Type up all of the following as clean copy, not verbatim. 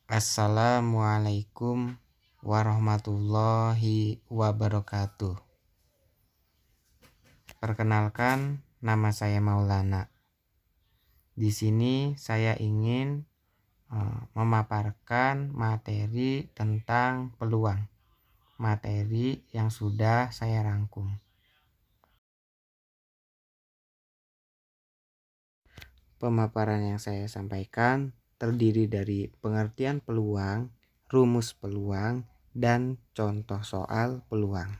Assalamualaikum warahmatullahi wabarakatuh. Perkenalkan, nama saya Maulana. Di sini saya ingin memaparkan materi tentang peluang. Materi yang sudah saya rangkum. Pemaparan yang saya sampaikan terdiri dari pengertian peluang, rumus peluang, dan contoh soal peluang.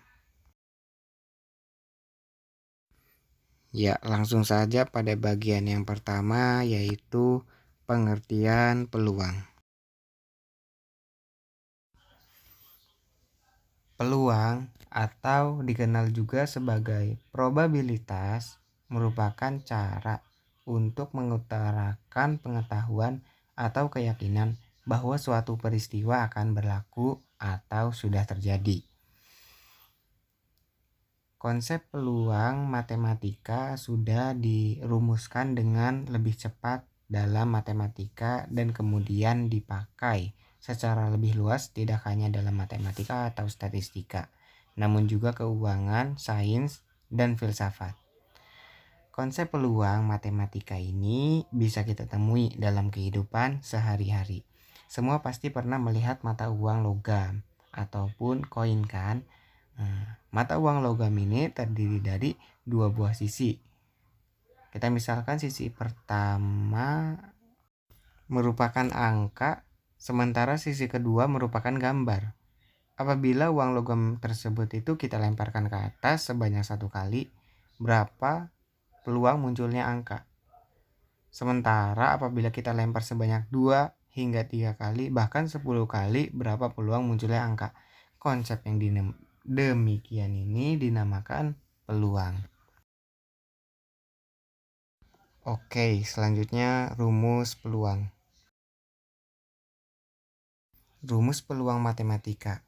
Ya, langsung saja pada bagian yang pertama, yaitu pengertian peluang. Peluang atau dikenal juga sebagai probabilitas merupakan cara untuk mengutarakan pengetahuan atau keyakinan bahwa suatu peristiwa akan berlaku atau sudah terjadi. Konsep peluang matematika sudah dirumuskan dengan lebih cepat dalam matematika dan kemudian dipakai secara lebih luas tidak hanya dalam matematika atau statistika, namun juga keuangan, sains, dan filsafat. Konsep peluang matematika ini bisa kita temui dalam kehidupan sehari-hari. Semua pasti pernah melihat mata uang logam ataupun koin kan? Mata uang logam ini terdiri dari dua buah sisi. Kita misalkan sisi pertama merupakan angka, sementara sisi kedua merupakan gambar. Apabila uang logam tersebut itu kita lemparkan ke atas sebanyak 1 kali, berapa peluang munculnya angka? Sementara apabila kita lempar sebanyak 2 hingga 3 kali, bahkan 10 kali, berapa peluang munculnya angka? Konsep yang demikian ini dinamakan peluang. Oke, selanjutnya rumus peluang. Rumus peluang matematika.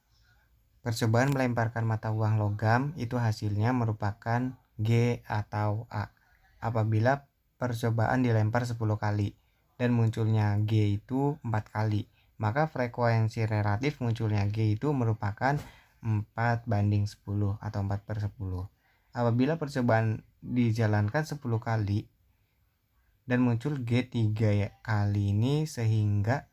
Percobaan melemparkan mata uang logam itu hasilnya merupakan G atau A. Apabila percobaan dilempar 10 kali dan munculnya G itu 4 kali, maka frekuensi relatif munculnya G itu merupakan 4/10 atau 4/10. Apabila percobaan dijalankan 10 kali dan muncul G 3 kali ini, sehingga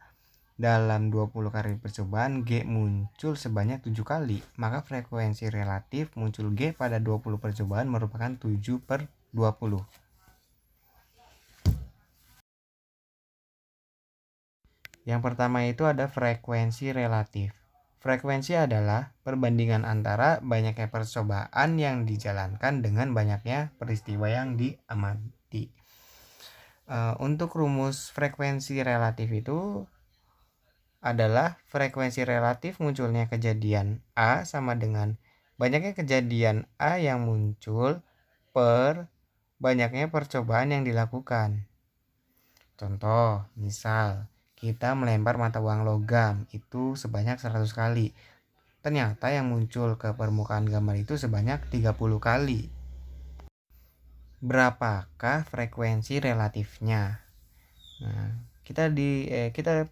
dalam 20 kali percobaan G muncul sebanyak 7 kali, maka frekuensi relatif muncul G pada 20 percobaan merupakan 7/20. Yang pertama itu ada frekuensi relatif. Frekuensi adalah perbandingan antara banyaknya percobaan yang dijalankan dengan banyaknya peristiwa yang diamati. Untuk rumus frekuensi relatif itu adalah frekuensi relatif munculnya kejadian A sama dengan banyaknya kejadian A yang muncul per banyaknya percobaan yang dilakukan. Contoh, misal kita melempar mata uang logam itu sebanyak 100 kali. Ternyata yang muncul ke permukaan gambar itu sebanyak 30 kali. Berapakah frekuensi relatifnya? Nah, kita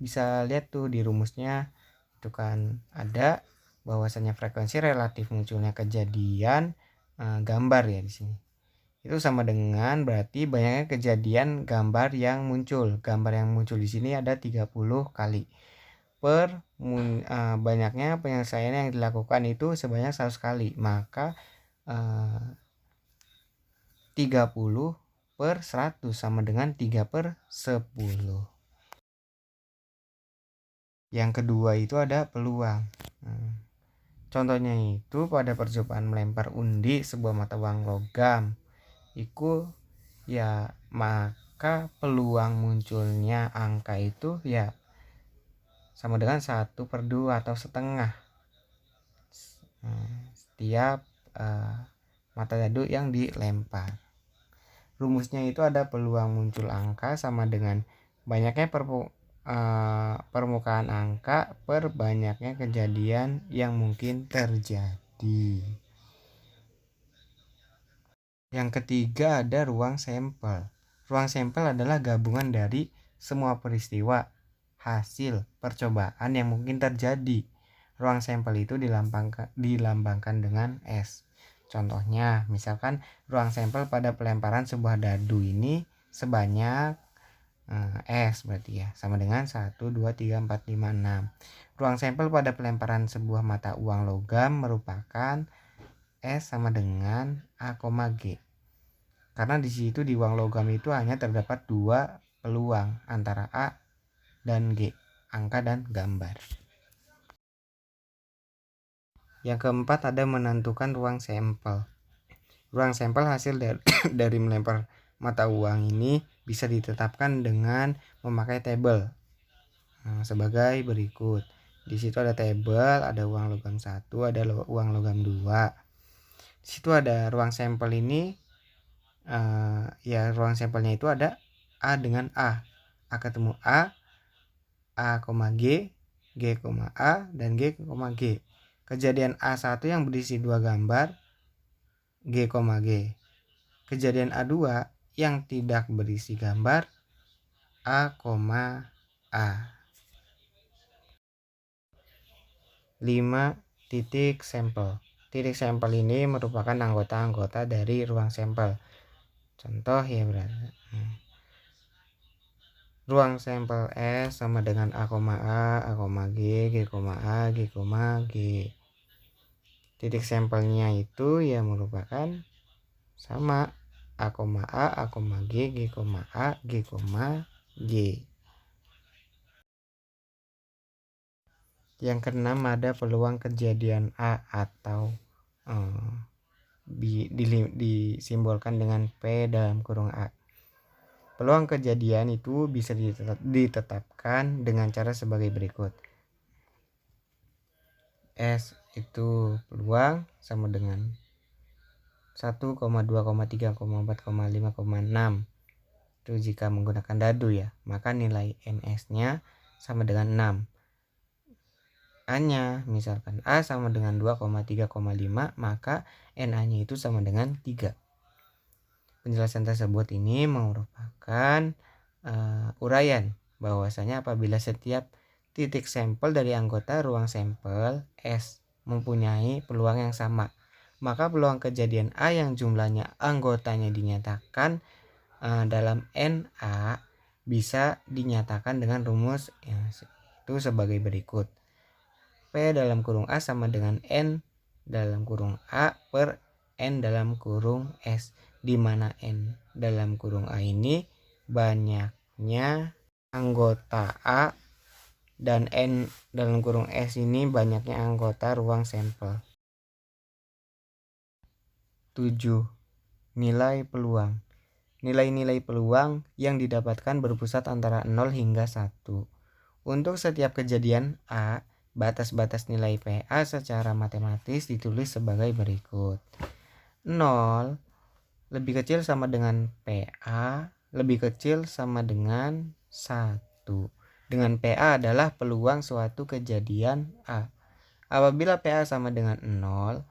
bisa lihat tuh di rumusnya itu kan ada bahwasanya frekuensi relatif munculnya kejadian gambar ya di sini. Itu sama dengan berarti banyaknya kejadian gambar yang muncul. Gambar yang muncul di sini ada 30 kali. Per banyaknya penyelesaian yang dilakukan itu sebanyak 100 kali. Maka 30/100 sama dengan 3/10. Yang kedua itu ada peluang. Contohnya itu pada percobaan melempar undi sebuah mata uang logam. Itu ya maka peluang munculnya angka itu ya sama dengan 1/2 atau setengah setiap mata dadu yang dilempar. Rumusnya itu ada peluang muncul angka sama dengan banyaknya permukaan angka per banyaknya kejadian yang mungkin terjadi. Yang ketiga ada ruang sampel. Ruang sampel adalah gabungan dari semua peristiwa, hasil percobaan yang mungkin terjadi. Ruang sampel itu dilambangkan dengan S. Contohnya, misalkan ruang sampel pada pelemparan sebuah dadu ini sebanyak S berarti ya, sama dengan 1, 2, 3, 4, 5, 6. Ruang sampel pada pelemparan sebuah mata uang logam merupakan S sama dengan A, G. Karena di situ di uang logam itu hanya terdapat 2 peluang antara A dan G, angka dan gambar. Yang keempat ada menentukan ruang sampel. Ruang sampel hasil dari melempar mata uang ini bisa ditetapkan dengan memakai tabel sebagai berikut. Di situ ada tabel, ada uang logam 1, ada uang logam 2. Di situ ada ruang sampel ini ruang sampelnya itu ada A dengan A ketemu A, G, G, A, dan G, G. Kejadian A1 yang berisi 2 gambar G, G. Kejadian A2 yang tidak berisi gambar A, A. 5. Titik sampel. Titik sampel ini merupakan anggota-anggota dari ruang sampel. Contoh ya berarti. Ruang sampel S sama dengan A, G, G, A, G, G. Titik sampelnya itu ya merupakan sama A, G, G, A, G, G. Yang keenam ada peluang kejadian A atau disimbolkan dengan P dalam kurung A. Peluang kejadian itu bisa ditetapkan dengan cara sebagai berikut. S itu peluang sama dengan 1, 2, 3, 4, 5, 6. Itu jika menggunakan dadu ya, maka nilai NS-nya sama dengan 6. A-nya misalkan A sama dengan 2,3,5, maka NA-nya itu sama dengan 3. Penjelasan tersebut ini merupakan uraian bahwasanya apabila setiap titik sampel dari anggota ruang sampel S mempunyai peluang yang sama, maka peluang kejadian A yang jumlahnya anggotanya dinyatakan dalam NA bisa dinyatakan dengan rumus itu sebagai berikut. P dalam kurung A sama dengan N dalam kurung A per N dalam kurung S, di mana N dalam kurung A ini banyaknya anggota A dan N dalam kurung S ini banyaknya anggota ruang sampel. 7. Nilai peluang. Nilai-nilai peluang yang didapatkan berpusat antara 0 hingga 1. Untuk setiap kejadian A, batas-batas nilai PA secara matematis ditulis sebagai berikut. 0 lebih kecil sama dengan PA, lebih kecil sama dengan 1. Dengan PA adalah peluang suatu kejadian A. Apabila PA sama dengan 0,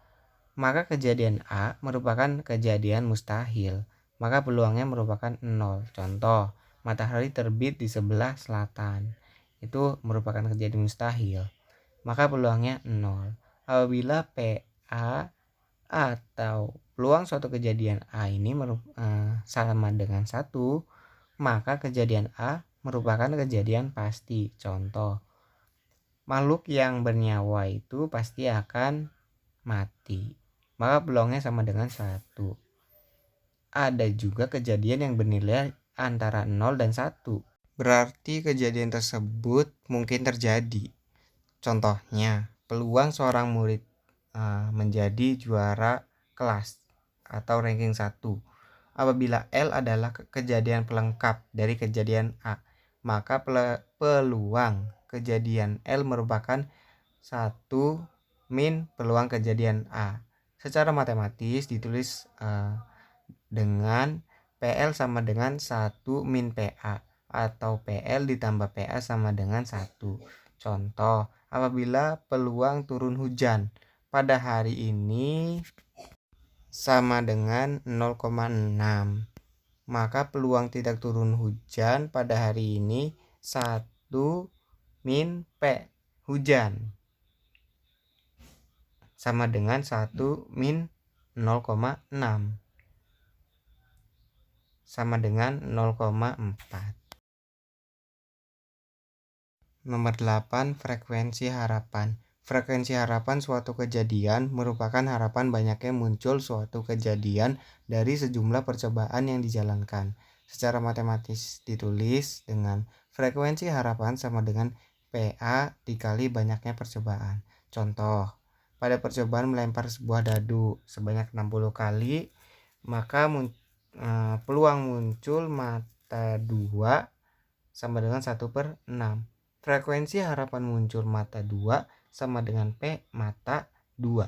maka kejadian A merupakan kejadian mustahil, maka peluangnya merupakan 0. Contoh, matahari terbit di sebelah selatan. Itu merupakan kejadian mustahil, maka peluangnya 0. Apabila PA atau peluang suatu kejadian A ini sama dengan 1, maka kejadian A merupakan kejadian pasti. Contoh, makhluk yang bernyawa itu pasti akan mati, maka peluangnya sama dengan 1. Ada juga kejadian yang bernilai antara 0 dan 1. Berarti kejadian tersebut mungkin terjadi. Contohnya, peluang seorang murid menjadi juara kelas atau ranking 1 apabila L adalah kejadian pelengkap dari kejadian A, maka peluang kejadian L merupakan 1 min peluang kejadian A. Secara matematis ditulis dengan PL sama dengan 1 min PA atau PL ditambah PA sama dengan 1. Contoh, apabila peluang turun hujan pada hari ini sama dengan 0,6, maka peluang tidak turun hujan pada hari ini 1 min P hujan sama dengan 1 min 0,6 sama dengan 0,4. Nomor 8, frekuensi harapan. Frekuensi harapan suatu kejadian merupakan harapan banyaknya muncul suatu kejadian dari sejumlah percobaan yang dijalankan. Secara matematis ditulis dengan frekuensi harapan sama dengan PA dikali banyaknya percobaan. Contoh, pada percobaan melempar sebuah dadu sebanyak 60 kali, maka peluang muncul mata 2 sama dengan 1/6. Frekuensi harapan muncul mata 2 sama dengan P mata 2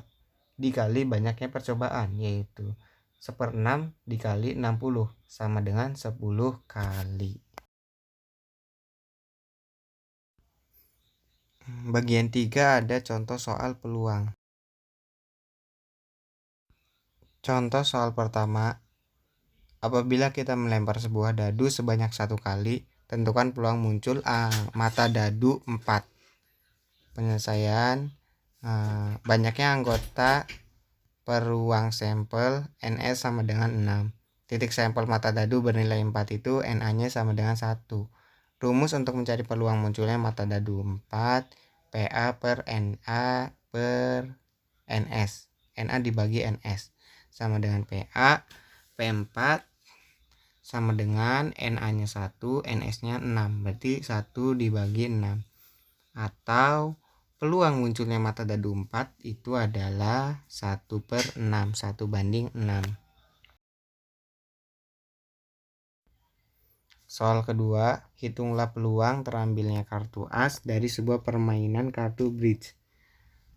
dikali banyaknya percobaan, yaitu 1/6 dikali 60 sama dengan 10 kali. Bagian 3 ada contoh soal peluang. Contoh soal pertama, apabila kita melempar sebuah dadu sebanyak 1 kali, tentukan peluang muncul mata dadu 4. Penyelesaian, banyaknya anggota per ruang sampel NS sama dengan 6. Titik sampel mata dadu bernilai 4 itu NA-nya sama dengan 1. Rumus untuk mencari peluang munculnya mata dadu 4, PA per NA per NS. NA dibagi NS sama dengan PA, P4 sama dengan NA-nya 1, NS-nya 6. Berarti 1 dibagi 6. Atau peluang munculnya mata dadu 4 itu adalah 1/6, 1/6. Soal kedua, hitunglah peluang terambilnya kartu as dari sebuah permainan kartu bridge.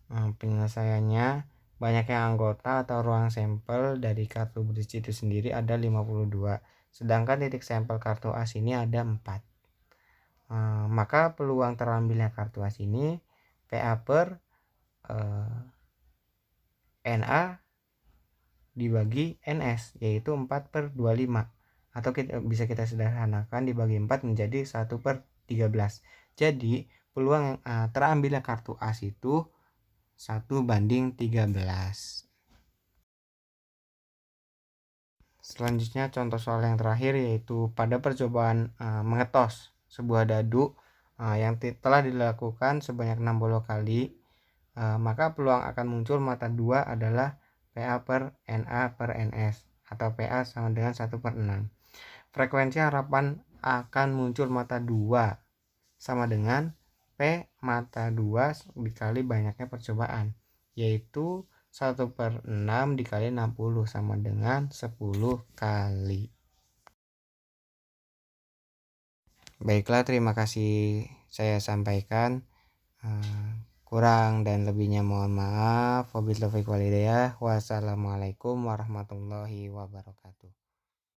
Penyelesaiannya, banyaknya anggota atau ruang sampel dari kartu bridge itu sendiri ada 52, sedangkan titik sampel kartu as ini ada 4. Maka peluang terambilnya kartu as ini PA per NA dibagi NS, yaitu 4/25, atau bisa kita sederhanakan dibagi 4 menjadi 1/13. Jadi peluang terambilnya kartu as itu 1/13. Selanjutnya contoh soal yang terakhir, yaitu pada percobaan mengetos sebuah dadu yang telah dilakukan sebanyak 60 kali, maka peluang akan muncul mata 2 adalah PA per NA per NS atau PA sama dengan 1/6. Frekuensi harapan akan muncul mata 2 sama dengan P mata 2 dikali banyaknya percobaan, yaitu 1/6 dikali 60 sama dengan 10 kali. Baiklah, terima kasih saya sampaikan. Kurang dan lebihnya mohon maaf. Wabillahi taufiq wal hidayah. Wassalamualaikum warahmatullahi wabarakatuh.